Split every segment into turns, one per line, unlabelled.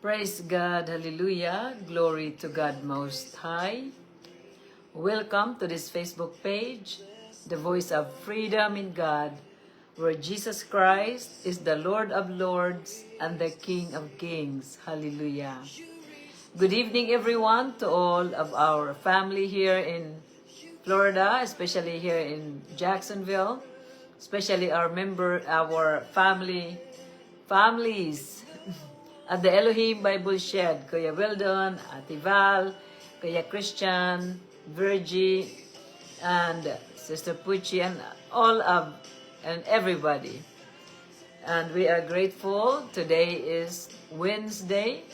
Praise God, hallelujah, glory to God Most High. Welcome to this Facebook page, The Voice of Freedom in God, where Jesus Christ is the Lord of Lords and the King of Kings. Hallelujah. Good evening, everyone, to all of our family here in Florida, especially here in Jacksonville, especially our families at the Elohim Bible Shed, Kuya Weldon, Ate Val, Kuya Christian, Virgie, and Sister Pucci, and and everybody. And we are grateful. Today is Wednesday,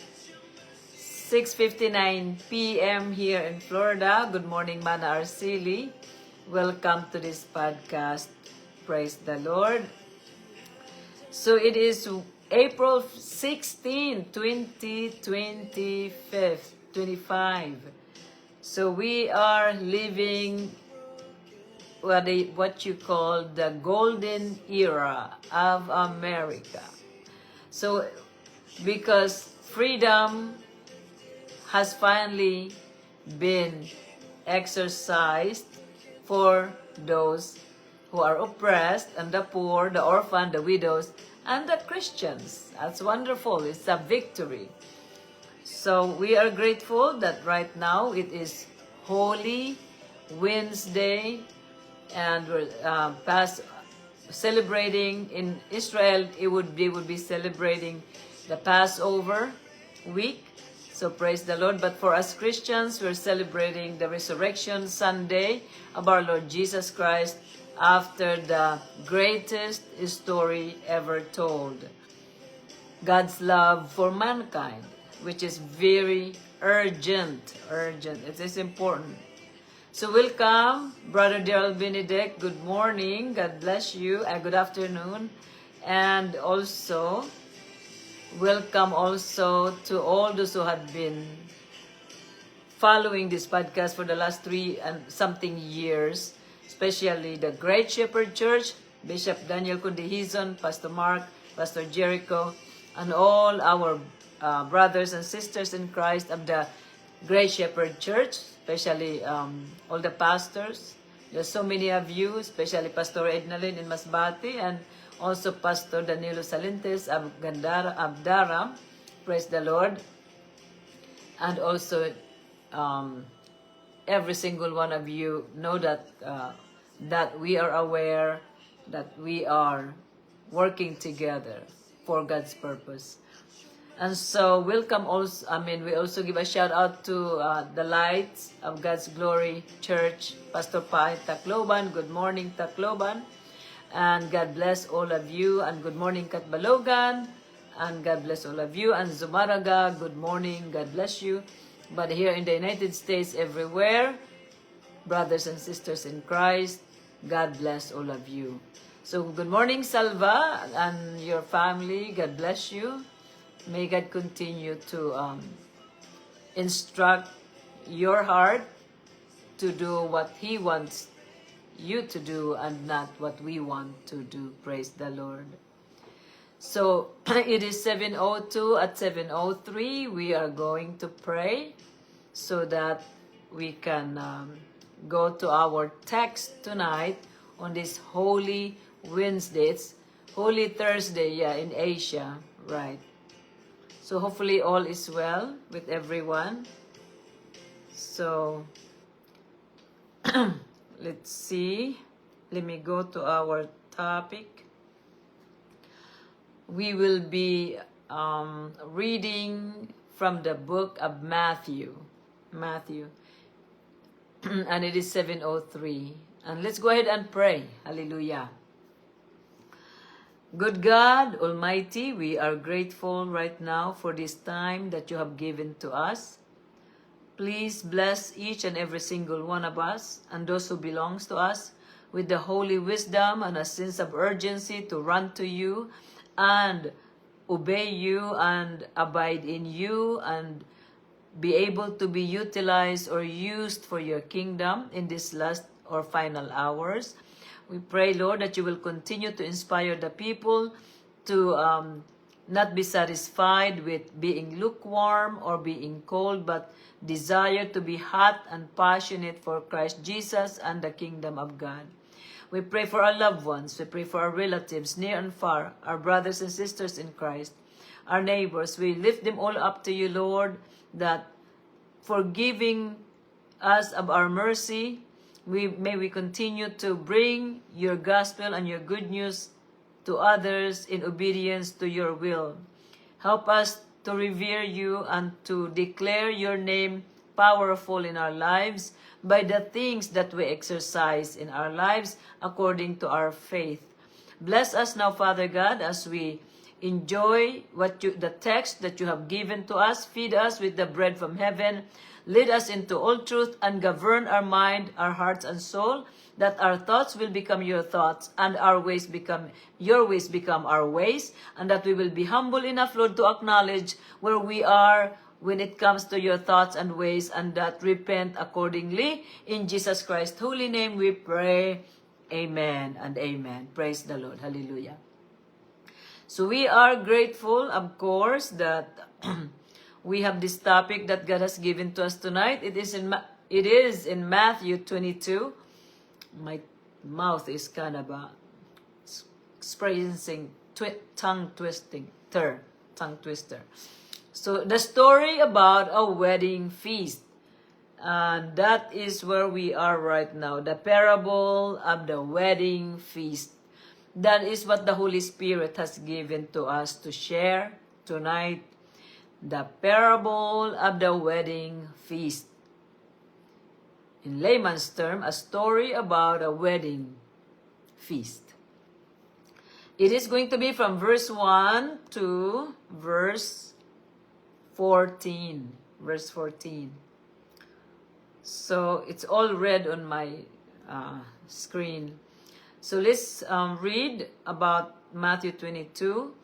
6:59 p.m. here in Florida. Good morning, Mana Arceli. Welcome to this podcast. Praise the Lord. So it is April 16, 2025. So we are living what you call the golden era of America. So because freedom has finally been exercised for those who are oppressed, and the poor, the orphan, the widows, and the Christians. That's wonderful. It's a victory. So we are grateful that right now it is Holy Wednesday, and we're celebrating in Israel. They would be celebrating the Passover week. So praise the Lord. But for us Christians, we're celebrating the Resurrection Sunday of our Lord Jesus Christ, after the greatest story ever told, God's love for mankind, which is very urgent. It is important. So welcome, Brother Daryl Benedict. Good morning. God bless you. And good afternoon. And also, welcome also to all those who have been following this podcast for the last 3 and something years, especially the Great Shepherd Church, Bishop Daniel Kundihizon, Pastor Mark, Pastor Jericho, and all our brothers and sisters in Christ of the Great Shepherd Church, especially all the pastors. There's so many of you, especially Pastor Ednalyn in Masbate, and also Pastor Danilo Salentes of Abdara. Praise the Lord. And also every single one of you know that that we are aware that we are working together for God's purpose. And so welcome also, we also give a shout out to the Lights of God's Glory Church, Pastor Pai Tacloban. Good morning, Tacloban. And God bless all of you. And good morning, Katbalogan. And God bless all of you. And Zumaraga, good morning. God bless you. But here in the United States, everywhere, brothers and sisters in Christ, God bless all of you. So good morning, Salva, and your family. God bless you. May God continue to instruct your heart to do what He wants you to do and not what we want to do. Praise the Lord. So it is 7:02. At 7:03 we are going to pray so that we can go to our text tonight on this Holy Wednesday. It's Holy Thursday, in Asia, right? So hopefully all is well with everyone. So let's see. Let me go to our topic. We will be reading from the book of Matthew. And it is 7:03. And let's go ahead and pray. Hallelujah. Good God Almighty, we are grateful right now for this time that you have given to us. Please bless each and every single one of us and those who belongs to us with the holy wisdom and a sense of urgency to run to you and obey you and abide in you and be able to be utilized or used for your kingdom in these last or final hours. We pray, Lord, that you will continue to inspire the people to not be satisfied with being lukewarm or being cold, but desire to be hot and passionate for Christ Jesus and the kingdom of God. We pray for our loved ones. We pray for our relatives, near and far, our brothers and sisters in Christ, our neighbors. We lift them all up to you, Lord, that forgiving us of our mercy, may we continue to bring your gospel and your good news to others in obedience to your will. Help us to revere you and to declare your name powerful in our lives by the things that we exercise in our lives according to our faith. Bless us now, Father God, as we enjoy the text that you have given to us. Feed us with the bread from heaven. Lead us into all truth and govern our mind, our hearts, and soul, that our thoughts will become your thoughts and our ways become your ways, become our ways, and that we will be humble enough, Lord, to acknowledge where we are when it comes to your thoughts and ways, and that repent accordingly. In Jesus Christ's holy name we pray. Amen and amen. Praise the Lord. Hallelujah. So we are grateful, of course, that we have this topic that God has given to us tonight. It is in Matthew 22. My mouth is kind of experiencing tongue twister. So the story about a wedding feast. And that is where we are right now. The parable of the wedding feast. That is what the Holy Spirit has given to us to share tonight. The parable of the wedding feast. In layman's term, a story about a wedding feast. It is going to be from verse 1 to verse 14. Verse 14. So it's all red on my screen. So let's read about Matthew 22.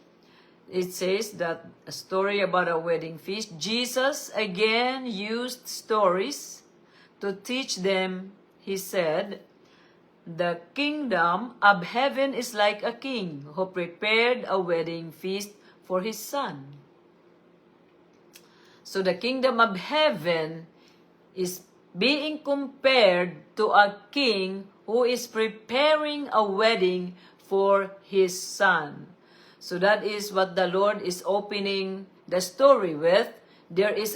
It says that a story about a wedding feast. Jesus again used stories to teach them. He said, "The kingdom of heaven is like a king who prepared a wedding feast for his son." So the kingdom of heaven is being compared to a king who is preparing a wedding for his son. So that is what the Lord is opening the story with. There is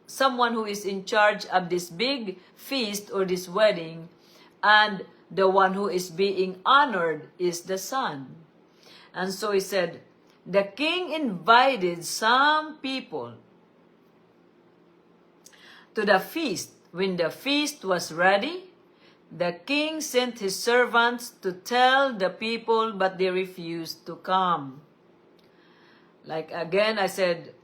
someone who is in charge of this big feast or this wedding, and the one who is being honored is the son. And so he said, the king invited some people to the feast. When the feast was ready, the king sent his servants to tell the people, but they refused to come. Like again, I said,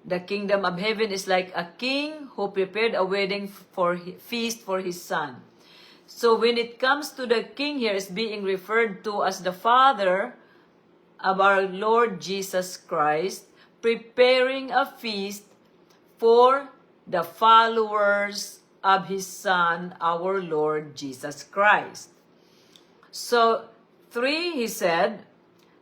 the kingdom of heaven is like a king who prepared a wedding feast for his son. So when it comes to the king here, is being referred to as the father of our Lord Jesus Christ, preparing a feast for the followers of his son, our Lord Jesus Christ. So 3, he said,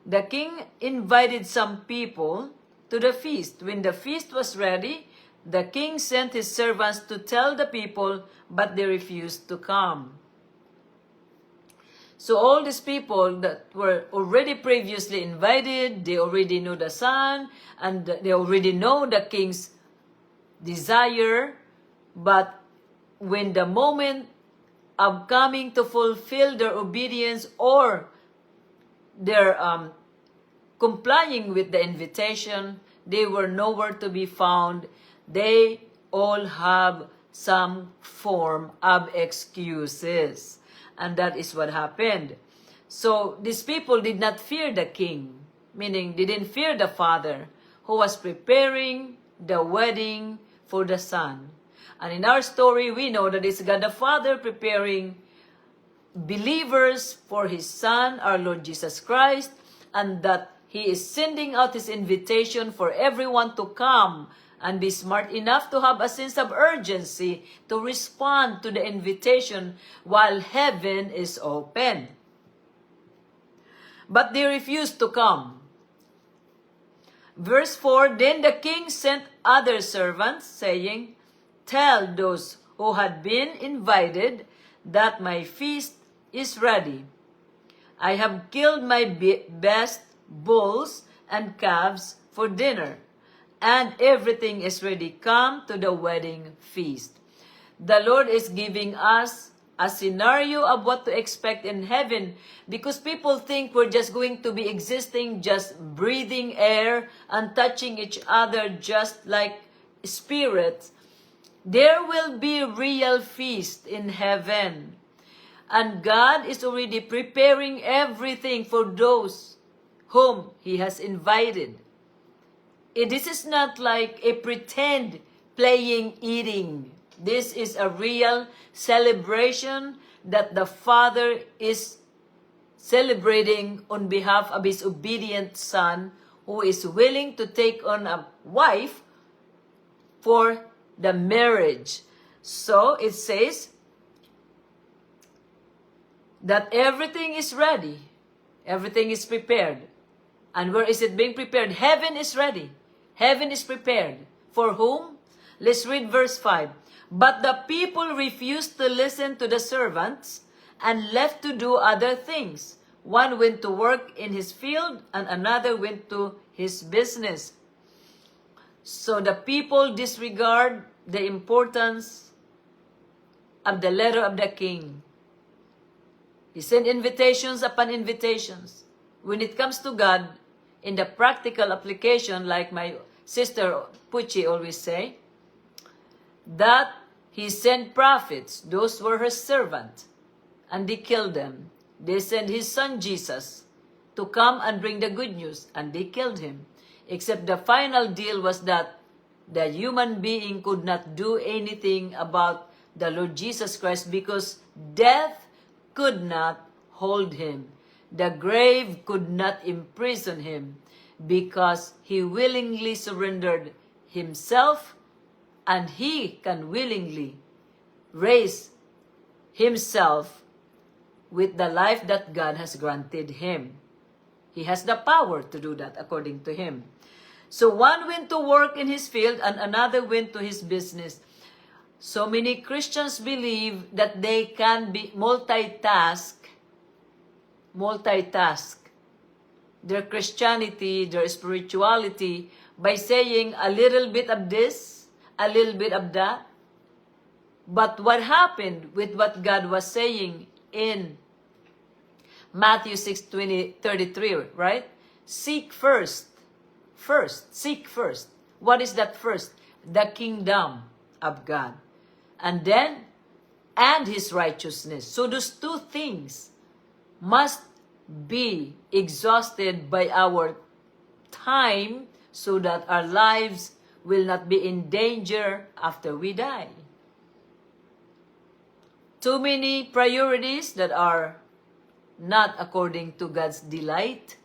the king invited some people to the feast. When the feast was ready, the king sent his servants to tell the people, but they refused to come. So all these people that were already previously invited, they already know the son, and they already know the king's desire, but when the moment of coming to fulfill their obedience or their complying with the invitation, they were nowhere to be found. They all have some form of excuses. And that is what happened. So these people did not fear the king, meaning they didn't fear the father who was preparing the wedding for the son. And in our story, we know that it's God the Father preparing believers for his son, our Lord Jesus Christ, and that he is sending out his invitation for everyone to come and be smart enough to have a sense of urgency to respond to the invitation while heaven is open. But they refused to come. Verse 4, Then the king sent other servants, saying, Tell those who had been invited that my feast is ready. I have killed my best bulls and calves for dinner, and everything is ready. Come to the wedding feast. The Lord is giving us a scenario of what to expect in heaven, because people think we're just going to be existing, just breathing air and touching each other just like spirits. There will be real feast in heaven. And God is already preparing everything for those whom He has invited. This is not like a pretend playing, eating. This is a real celebration that the Father is celebrating on behalf of His obedient Son, who is willing to take on a wife for the marriage. So it says that everything is ready. Everything is prepared. And where is it being prepared? Heaven is ready. Heaven is prepared. For whom? Let's read verse 5. But the people refused to listen to the servants and left to do other things. One went to work in his field and another went to his business. So the people disregard the importance of the letter of the king. He sent invitations upon invitations. When it comes to God, in the practical application, like my sister Puchi always say, that He sent prophets. Those were her servants, and they killed them. They sent His Son Jesus to come and bring the good news, and they killed Him. Except the final deal was that the human being could not do anything about the Lord Jesus Christ, because death could not hold Him. The grave could not imprison Him, because He willingly surrendered Himself, and He can willingly raise Himself with the life that God has granted Him. He has the power to do that according to Him. So one went to work in his field and another went to his business. So many Christians believe that they can be multitask their Christianity, their spirituality, by saying a little bit of this, a little bit of that. But what happened with what God was saying in Matthew 6:33, right? Seek first. Seek first. What is that first? The kingdom of God. And then, and His righteousness. So those two things must be exhausted by our time, so that our lives will not be in danger after we die. Too many priorities that are not according to God's delight,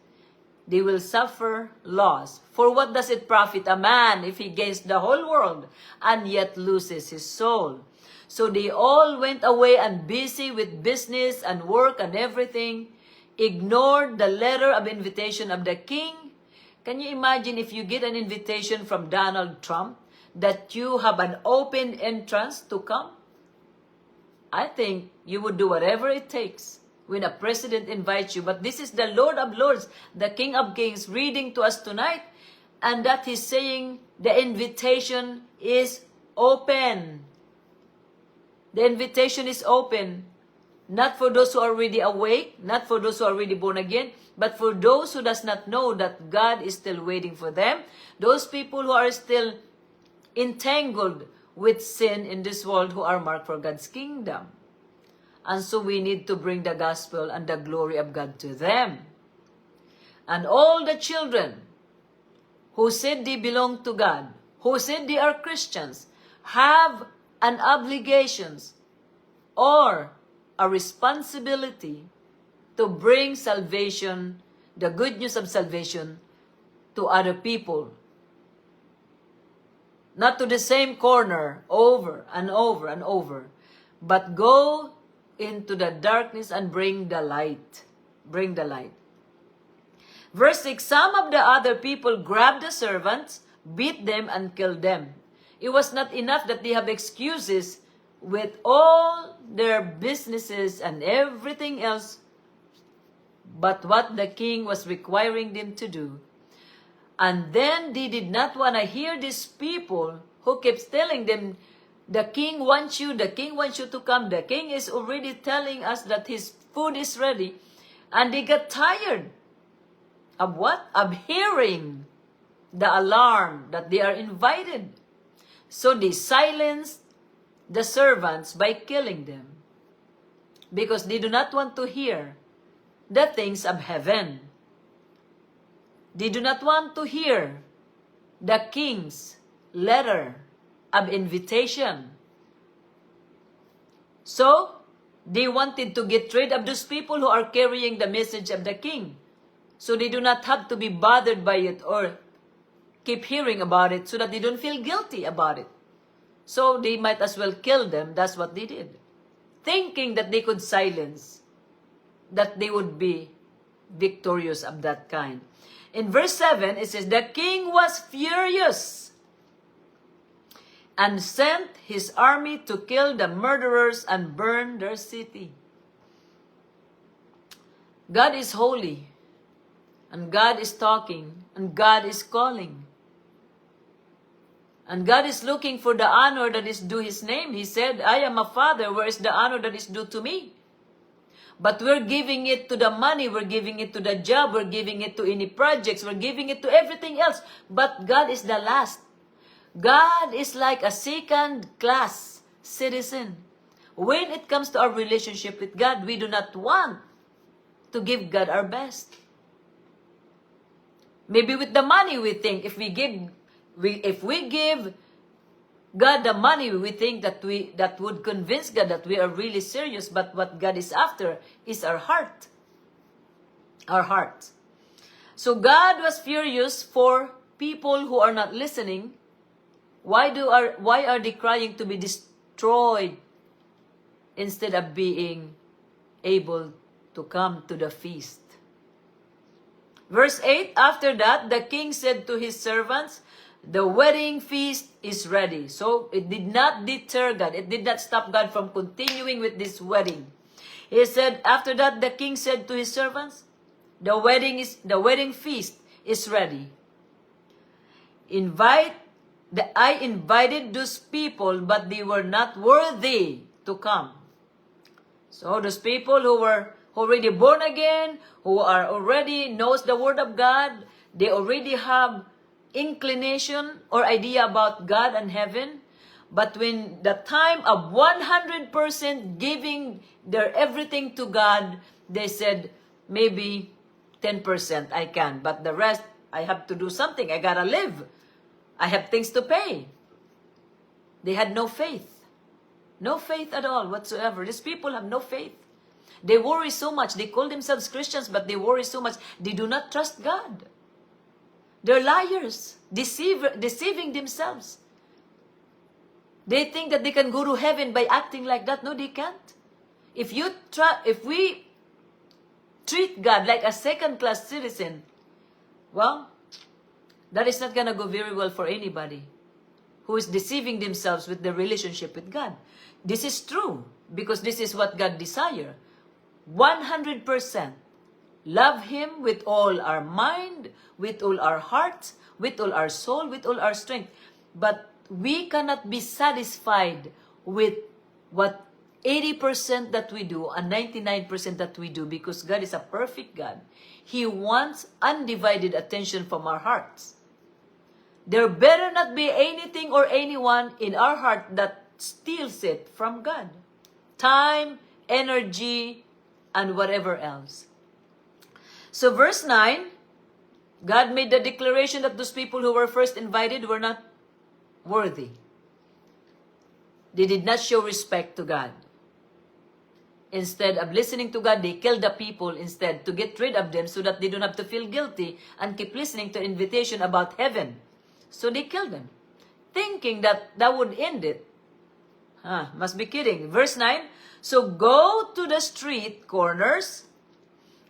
they will suffer loss. For what does it profit a man if he gains the whole world and yet loses his soul? So they all went away and busy with business and work and everything, ignored the letter of invitation of the king. Can you imagine if you get an invitation from Donald Trump that you have an open entrance to come? I think you would do whatever it takes when a president invites you. But this is the Lord of Lords, the King of Kings, reading to us tonight, and that He's saying the invitation is open. The invitation is open. Not for those who are already awake, not for those who are already born again, but for those who does not know that God is still waiting for them. Those people who are still entangled with sin in this world, who are marked for God's kingdom. And so we need to bring the gospel and the glory of God to them. And all the children who said they belong to God, who said they are Christians, have an obligation or a responsibility to bring salvation, the good news of salvation, to other people. Not to the same corner over and over and over, but go into the darkness and bring the light. Bring the light. Verse 6, some of the other people grabbed the servants, beat them, and killed them. It was not enough that they have excuses with all their businesses and everything else, but what the king was requiring them to do. And then they did not want to hear these people who kept telling them, the king wants you to come. The king is already telling us that his food is ready. And they got tired of what? Of hearing the alarm that they are invited. So they silenced the servants by killing them, because they do not want to hear the things of heaven. They do not want to hear the king's letter of invitation. So, they wanted to get rid of those people who are carrying the message of the king. So they do not have to be bothered by it or keep hearing about it, so that they don't feel guilty about it. So they might as well kill them. That's what they did. Thinking that they could silence, that they would be victorious of that kind. In verse 7, it says, the king was furious and sent his army to kill the murderers and burn their city. God is holy, and God is talking, and God is calling. And God is looking for the honor that is due his name. He said, I am a father, where is the honor that is due to me? But we're giving it to the money, we're giving it to the job, we're giving it to any projects, we're giving it to everything else. But God is the last. God is like a second-class citizen. When it comes to our relationship with God, we do not want to give God our best. Maybe with the money, we think if we give God the money, we think that would convince God that we are really serious. But what God is after is our heart. Our heart. So God was furious for people who are not listening. Why are they crying to be destroyed instead of being able to come to the feast? Verse 8, after that, the king said to his servants, the wedding feast is ready. So it did not deter God. It did not stop God from continuing with this wedding. He said, after that, the king said to his servants, the wedding feast is ready. I invited those people, but they were not worthy to come. So those people who were already born again, who are already knows the word of God, they already have inclination or idea about God and heaven. But when the time of 100% giving their everything to God, they said, maybe 10% I can, but the rest I have to do something. I gotta live. I have things to pay. They had no faith. No faith at all whatsoever. These people have no faith. They worry so much. They call themselves Christians, but they worry so much. They do not trust God. They're liars, deceiving themselves. They think that they can go to heaven by acting like that. No, they can't. If we treat God like a second-class citizen, well, that is not going to go very well for anybody who is deceiving themselves with their relationship with God. This is true because this is what God desires. 100%. Love Him with all our mind, with all our heart, with all our soul, with all our strength. But we cannot be satisfied with what 80% that we do and 99% that we do, because God is a perfect God. He wants undivided attention from our hearts. There better not be anything or anyone in our heart that steals it from God. Time, energy, and whatever else. So verse 9, God made the declaration that those people who were first invited were not worthy. They did not show respect to God. Instead of listening to God, they killed the people instead to get rid of them so that they don't have to feel guilty and keep listening to invitation about heaven. So they killed them, thinking that that would end it. Must be kidding. Verse 9, so go to the street corners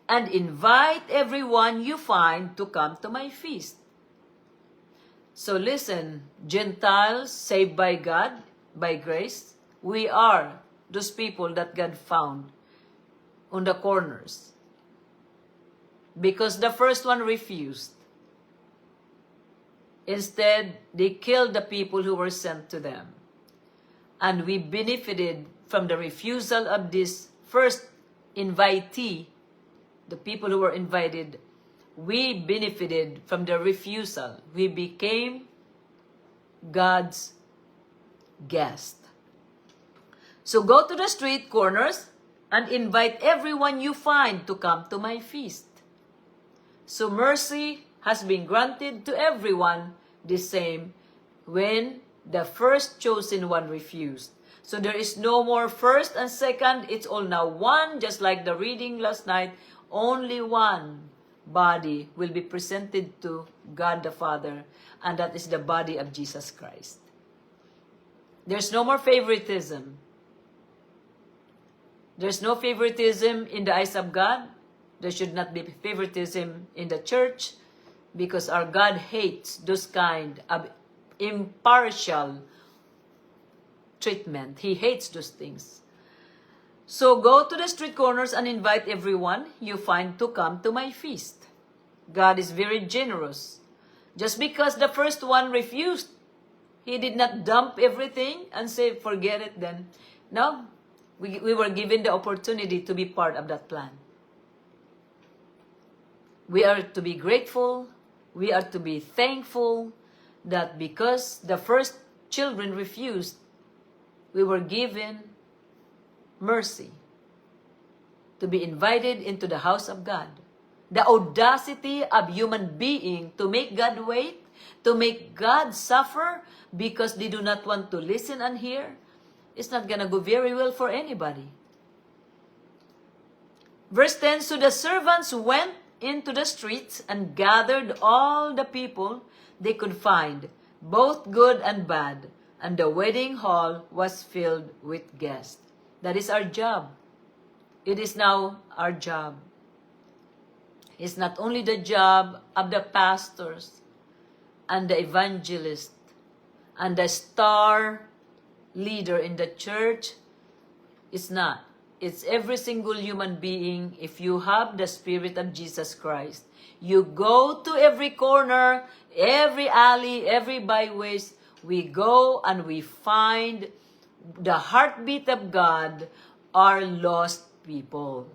and invite everyone you find to come to my feast. So listen, Gentiles saved by God, by grace, we are those people that God found on the corners. Because the first one refused. Instead, they killed the people who were sent to them. And we benefited from the refusal of this first invitee, the people who were invited. We benefited from the refusal. We became God's guest. So go to the street corners and invite everyone you find to come to my feast. So mercy has been granted to everyone the same when the first chosen one refused. So there is no more first and second. It's all now one, just like the reading last night. Only one body will be presented to God the Father, and that is the body of Jesus Christ. There's no more favoritism. There's no favoritism in the eyes of God. There should not be favoritism in the church, because our God hates those kind of impartial treatment. He hates those things. So go to the street corners and invite everyone you find to come to my feast. God is very generous. Just because the first one refused, He did not dump everything and say, forget it then. No, we were given the opportunity to be part of that plan. We are to be grateful. We are to be thankful that because the first children refused, we were given mercy to be invited into the house of God. The audacity of human being to make God wait, to make God suffer because they do not want to listen and hear, it's not going to go very well for anybody. Verse 10, so the servants went into the streets and gathered all the people they could find, both good and bad, and the wedding hall was filled with guests. That is our job. It is now our job. It's not only the job of the pastors and the evangelist and the star leader in the church. It's not. It's every single human being. If you have the Spirit of Jesus Christ, you go to every corner, every alley, every byways. We go and we find the heartbeat of God, are lost people.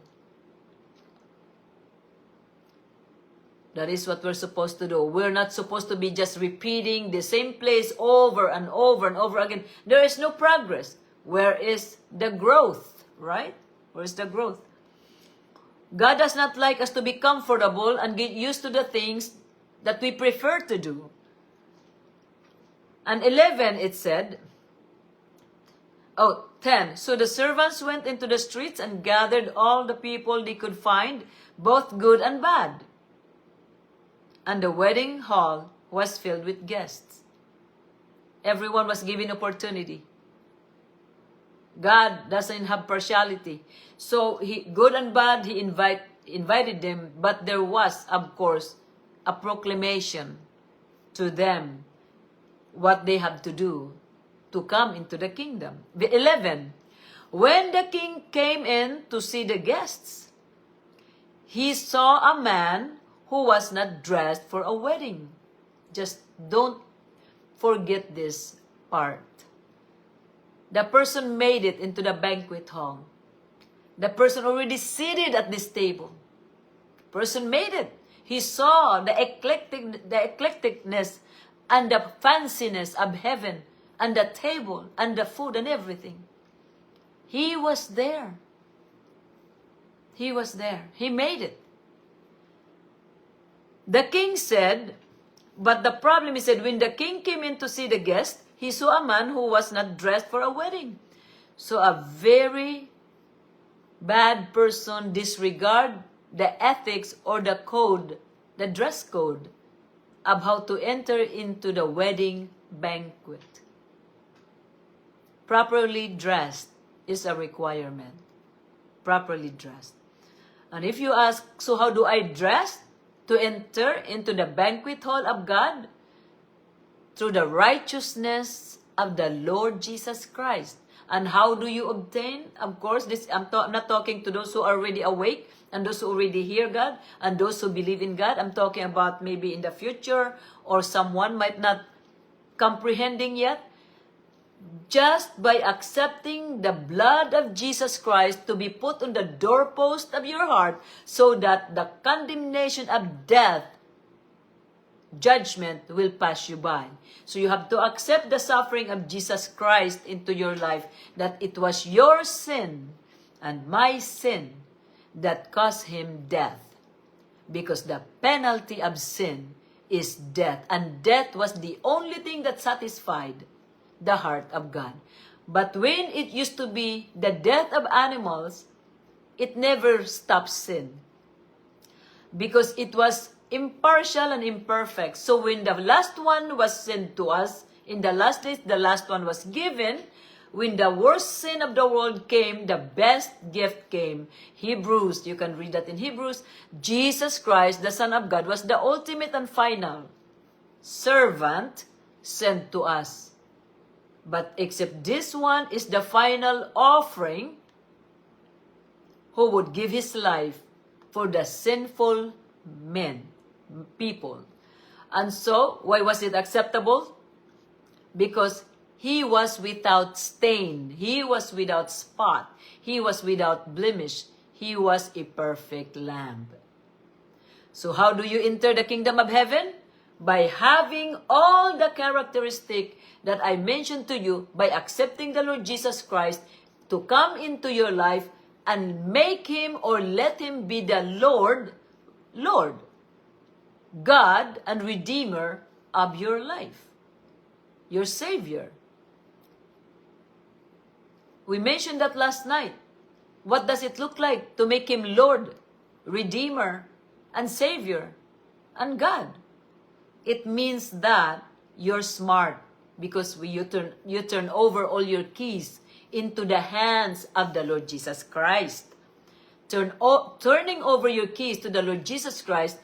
That is what we're supposed to do. We're not supposed to be just repeating the same place over and over and over again. There is no progress. Where is the growth, right? Where is the growth? God does not like us to be comfortable and get used to the things that we prefer to do. And 11, it said, 10. So the servants went into the streets and gathered all the people they could find, both good and bad. And the wedding hall was filled with guests. Everyone was given opportunity. God doesn't have partiality. So good and bad, He invited them, but there was, of course, a proclamation to them what they have to do to come into the kingdom. 11. When the king came in to see the guests, he saw a man who was not dressed for a wedding. Just don't forget this part. The person made it into the banquet hall. The person already seated at this table. Person made it. He saw the eclecticness and the fanciness of heaven and the table and the food and everything. He was there. He was there. He made it. The king said, but the problem is that when the king came in to see the guest, he saw a man who was not dressed for a wedding. So a very bad person disregard the ethics or the code, the dress code of how to enter into the wedding banquet. Properly dressed is a requirement. Properly dressed. And if you ask, so how do I dress to enter into the banquet hall of God? Through the righteousness of the Lord Jesus Christ. And how do you obtain? Of course, I'm not talking to those who are already awake and those who already hear God and those who believe in God. I'm talking about maybe in the future or someone might not comprehending yet. Just by accepting the blood of Jesus Christ to be put on the doorpost of your heart so that the condemnation of death, judgment will pass you by. So you have to accept the suffering of Jesus Christ into your life, that it was your sin and my sin that caused him death. Because the penalty of sin is death. And death was the only thing that satisfied the heart of God. But when it used to be the death of animals, it never stopped sin. Because it was impartial and imperfect. So when the last one was sent to us, in the last days, the last one was given. When the worst sin of the world came, the best gift came. Hebrews, you can read that in Hebrews. Jesus Christ, the Son of God, was the ultimate and final servant sent to us. But except this one is the final offering, who would give his life for the sinful people. And so, why was it acceptable? Because he was without stain, he was without spot, he was without blemish, he was a perfect lamb. So how do you enter the kingdom of heaven? By having all the characteristics that I mentioned to you, by accepting the Lord Jesus Christ to come into your life and make him or let him be the Lord, God and Redeemer of your life, your Savior. We mentioned that last night. What does it look like to make him Lord, Redeemer, and Savior, and God? It means that you're smart because you turn over all your keys into the hands of the Lord Jesus Christ. Turning over your keys to the Lord Jesus Christ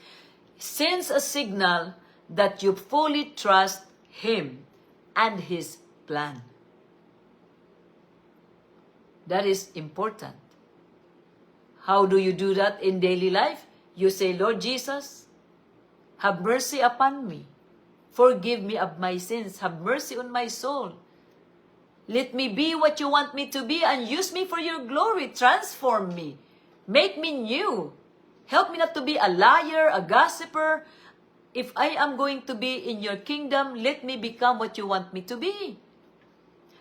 sends a signal that you fully trust him and his plan. That is important. How do you do that in daily life? You say, Lord Jesus, have mercy upon me. Forgive me of my sins. Have mercy on my soul. Let me be what you want me to be and use me for your glory. Transform me. Make me new. Help me not to be a liar, a gossiper. If I am going to be in your kingdom, let me become what you want me to be.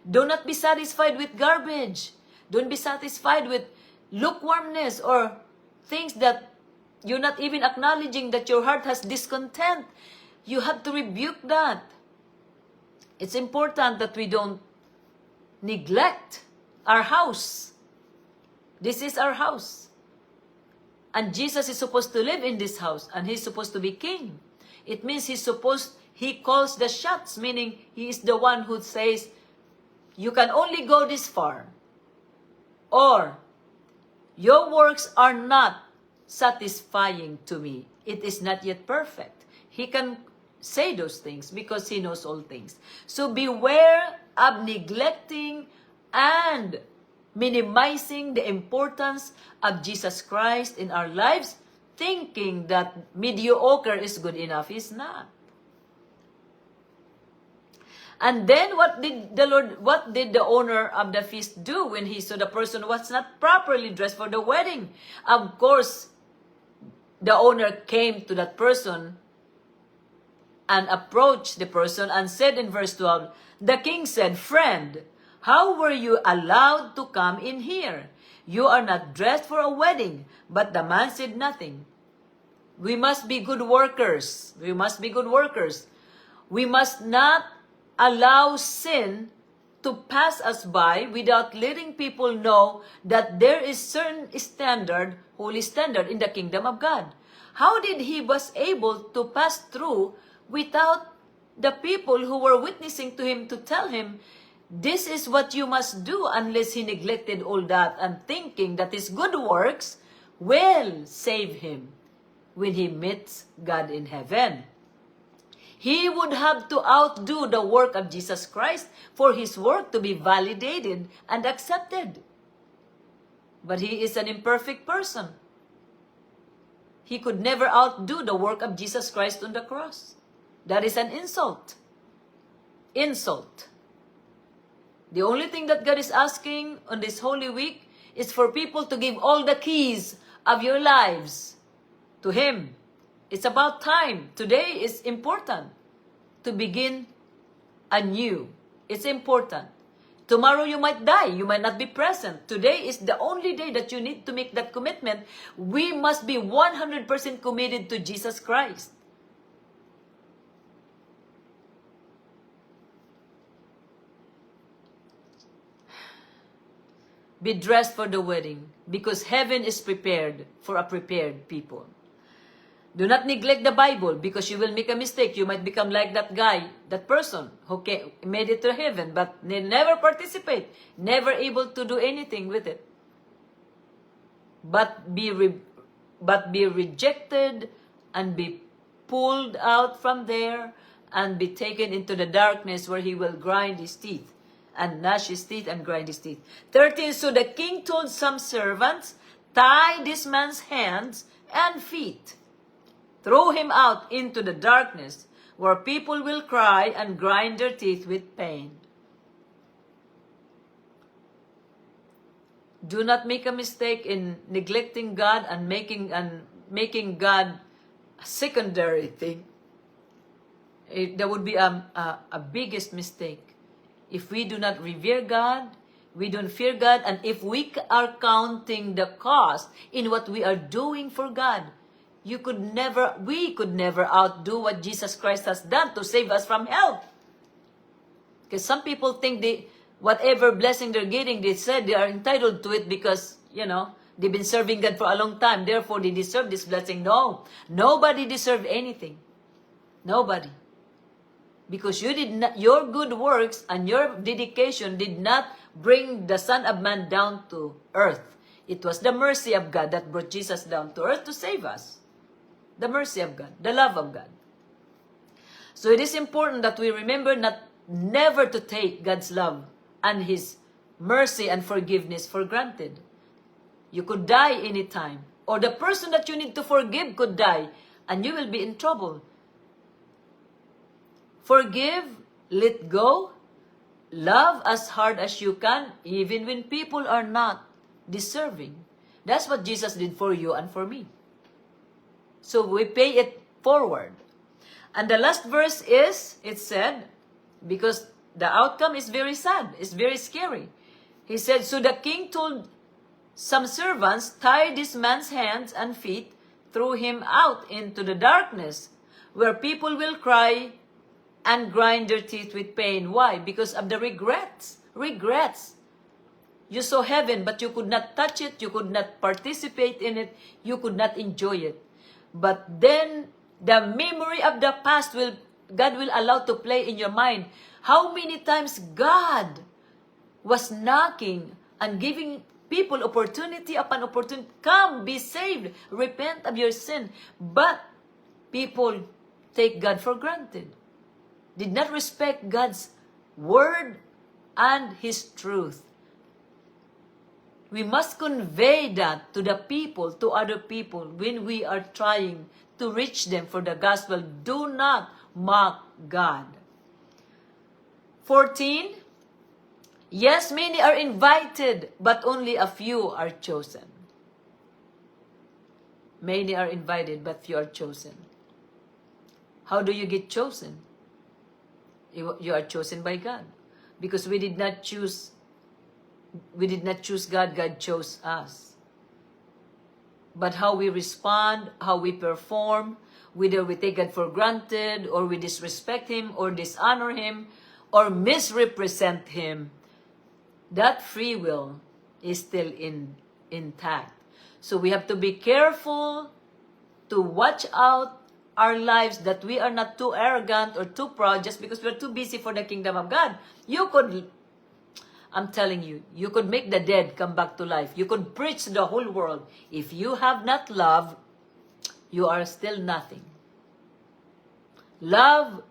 Do not be satisfied with garbage. Don't be satisfied with lukewarmness or things that you're not even acknowledging that your heart has discontent. You have to rebuke that. It's important that we don't neglect our house. This is our house. And Jesus is supposed to live in this house. And he's supposed to be king. It means he calls the shots. Meaning, he is the one who says, you can only go this far. Or, your works are not satisfying to me. It is not yet perfect. He can say those things because he knows all things. So beware of neglecting and minimizing the importance of Jesus Christ in our lives, thinking that mediocre is good enough. It's not. And then what did the owner of the feast do when he saw the person was not properly dressed for the wedding? Of course, the owner came to that person and approached the person and said in verse 12, the king said, friend, how were you allowed to come in here? You are not dressed for a wedding. But the man said nothing. We must be good workers. We must be good workers. We must not allow sin to pass us by without letting people know that there is certain standard, holy standard in the kingdom of God. How did he was able to pass through without the people who were witnessing to him to tell him, this is what you must do, unless he neglected all that and thinking that his good works will save him when he meets God in heaven. He would have to outdo the work of Jesus Christ for his work to be validated and accepted. But he is an imperfect person. He could never outdo the work of Jesus Christ on the cross. That is an insult. Insult. The only thing that God is asking on this Holy Week is for people to give all the keys of your lives to Him. It's about time. Today is important to begin anew. It's important. Tomorrow you might die. You might not be present. Today is the only day that you need to make that commitment. We must be 100% committed to Jesus Christ. Be dressed for the wedding, because heaven is prepared for a prepared people. Do not neglect the Bible, because you will make a mistake. You might become like that guy, that person who made it to heaven, but they never participate, never able to do anything with it. But be rejected and be pulled out from there and be taken into the darkness where he will grind his teeth and gnash his teeth and grind his teeth. 13, so the king told some servants, tie this man's hands and feet. Throw him out into the darkness where people will cry and grind their teeth with pain. Do not make a mistake in neglecting God and making God a secondary thing. That would be a biggest mistake. If we do not revere God, we don't fear God, and if we are counting the cost in what we are doing for God, we could never outdo what Jesus Christ has done to save us from hell. Because some people think whatever blessing they're getting, they said they are entitled to it because, they've been serving God for a long time. Therefore, they deserve this blessing. No, nobody deserved anything. Nobody. Because your good works and your dedication did not bring the Son of Man down to earth. It was the mercy of God that brought Jesus down to earth to save us. The mercy of God, the love of God. So it is important that we remember never to take God's love and His mercy and forgiveness for granted. You could die anytime. Or the person that you need to forgive could die, and you will be in trouble. Forgive, let go, love as hard as you can, even when people are not deserving. That's what Jesus did for you and for me. So we pay it forward. And the last verse is, it said, because the outcome is very sad, it's very scary. He said, so the king told some servants, tie this man's hands and feet, threw him out into the darkness, where people will cry and grind their teeth with pain. Why? Because of the regrets. Regrets. You saw heaven, but you could not touch it, you could not participate in it, you could not enjoy it. But then, the memory of the past God will allow to play in your mind. How many times God was knocking and giving people opportunity upon opportunity. Come, be saved, repent of your sin. But people take God for granted. Did not respect God's word and His truth. We must convey that to the people, to other people, when we are trying to reach them for the gospel. Do not mock God. 14. Yes, many are invited, but only a few are chosen. Many are invited, but few are chosen. How do you get chosen? You are chosen by God. Because we did not choose God, God chose us. But how we respond, how we perform, whether we take God for granted, or we disrespect Him, or dishonor Him, or misrepresent Him, that free will is still intact. So we have to be careful to watch out our lives, that we are not too arrogant or too proud just because we're too busy for the kingdom of God. You could, I'm telling you, you could make the dead come back to life. You could preach to the whole world. If you have not love, you are still nothing. Love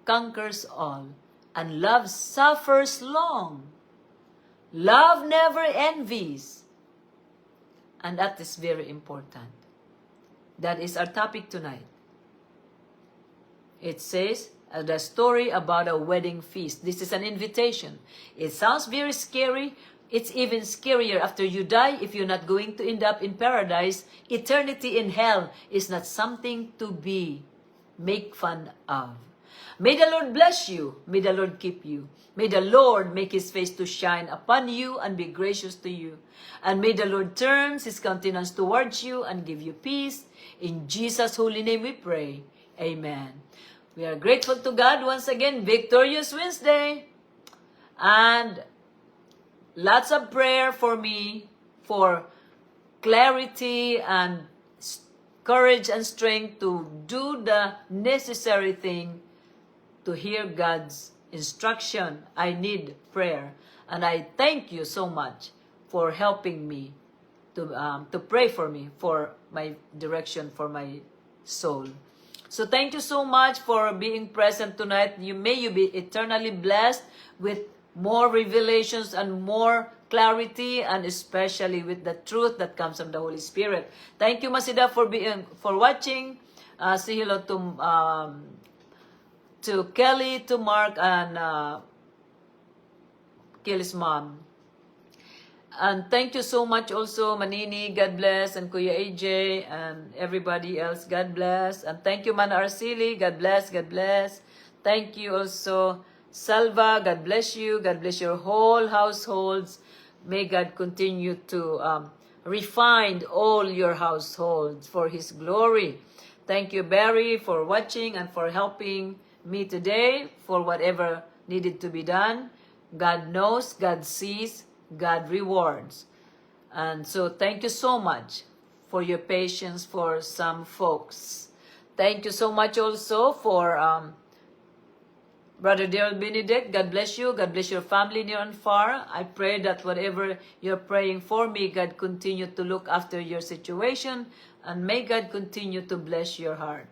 conquers all, and love suffers long. Love never envies. And that is very important. That is our topic tonight. It says, the story about a wedding feast. This is an invitation. It sounds very scary. It's even scarier after you die if you're not going to end up in paradise. Eternity in hell is not something to be make fun of. May the Lord bless you. May the Lord keep you. May the Lord make His face to shine upon you and be gracious to you. And may the Lord turn His countenance towards you and give you peace. In Jesus' holy name we pray. Amen. We are grateful to God once again. Victorious Wednesday. And lots of prayer for me for clarity and courage and strength to do the necessary thing to hear God's instruction. I need prayer. And I thank you so much for helping me to pray for me, for my direction, for my soul. So thank you so much for being present tonight. May you be eternally blessed with more revelations and more clarity, and especially with the truth that comes from the Holy Spirit. Thank you, Masida, for watching. Say hello to Kelly, to Mark, and Kelly's mom. And thank you so much also, Manini, God bless, and Kuya AJ, and everybody else, God bless. And thank you, Mana Arceli, God bless, God bless. Thank you also, Salva, God bless you, God bless your whole households. May God continue to refine all your households for His glory. Thank you, Barry, for watching and for helping me today for whatever needed to be done. God knows, God sees, God rewards. And so thank you so much for your patience for some folks. Thank you so much also for Brother Daryl Benedict. God bless you. God bless your family near and far. I pray that whatever you're praying for, may God continue to look after your situation, and may God continue to bless your heart.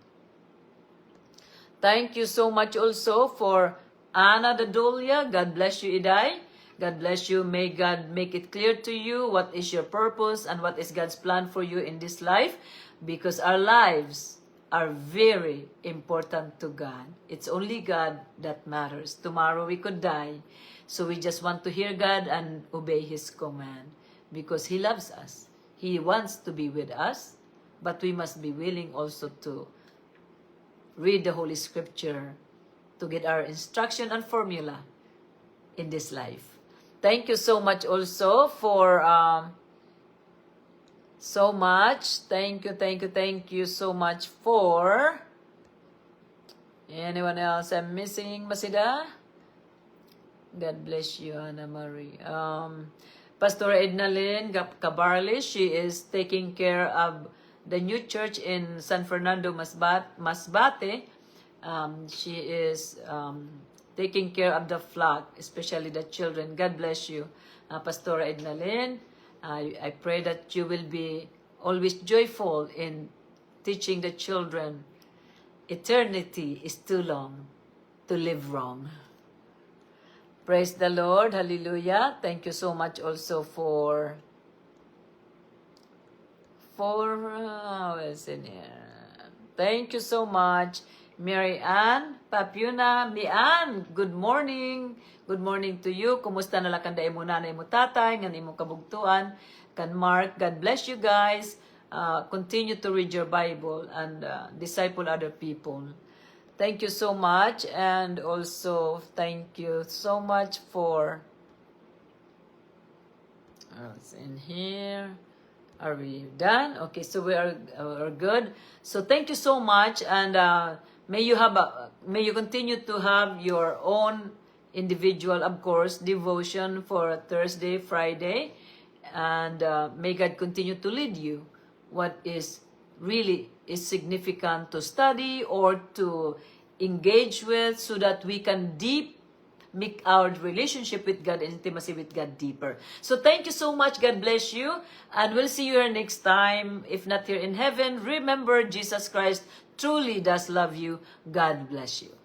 Thank you so much also for Anna Dadolia. God bless you, Iday. God bless you. May God make it clear to you what is your purpose and what is God's plan for you in this life, because our lives are very important to God. It's only God that matters. Tomorrow we could die. So we just want to hear God and obey His command, because He loves us. He wants to be with us, but we must be willing also to read the Holy Scripture to get our instruction and formula in this life. Thank you so much also for so much. Thank you so much for anyone else I'm missing, Masida? God bless you, Anna Marie. Pastor Edna Lynn Cabarles, she is taking care of the new church in San Fernando, Masbate. She is taking care of the flock, especially the children. God bless you, Pastor Edna Lynn. I pray that you will be always joyful in teaching the children. Eternity is too long to live wrong. Praise the Lord. Hallelujah. Thank you so much also for what's in here. Thank you so much, Mary Ann Papuna. Mian, good morning. Good morning to you. Kumusta na lang kanda imo nanay mo tatay, ngan imo kabugtuan. Kan Mark, God bless you guys. Continue to read your Bible and disciple other people. Thank you so much, and also thank you so much for what's in here. Are we done? Okay, so we are good. So thank you so much, and may you continue to have your own individual, of course, devotion for Thursday, Friday, and may God continue to lead you what is really is significant to study or to engage with, so that we can make our relationship with God and intimacy with God deeper. So thank you so much. God bless you. And we'll see you here next time. If not here in heaven, remember Jesus Christ truly does love you. God bless you.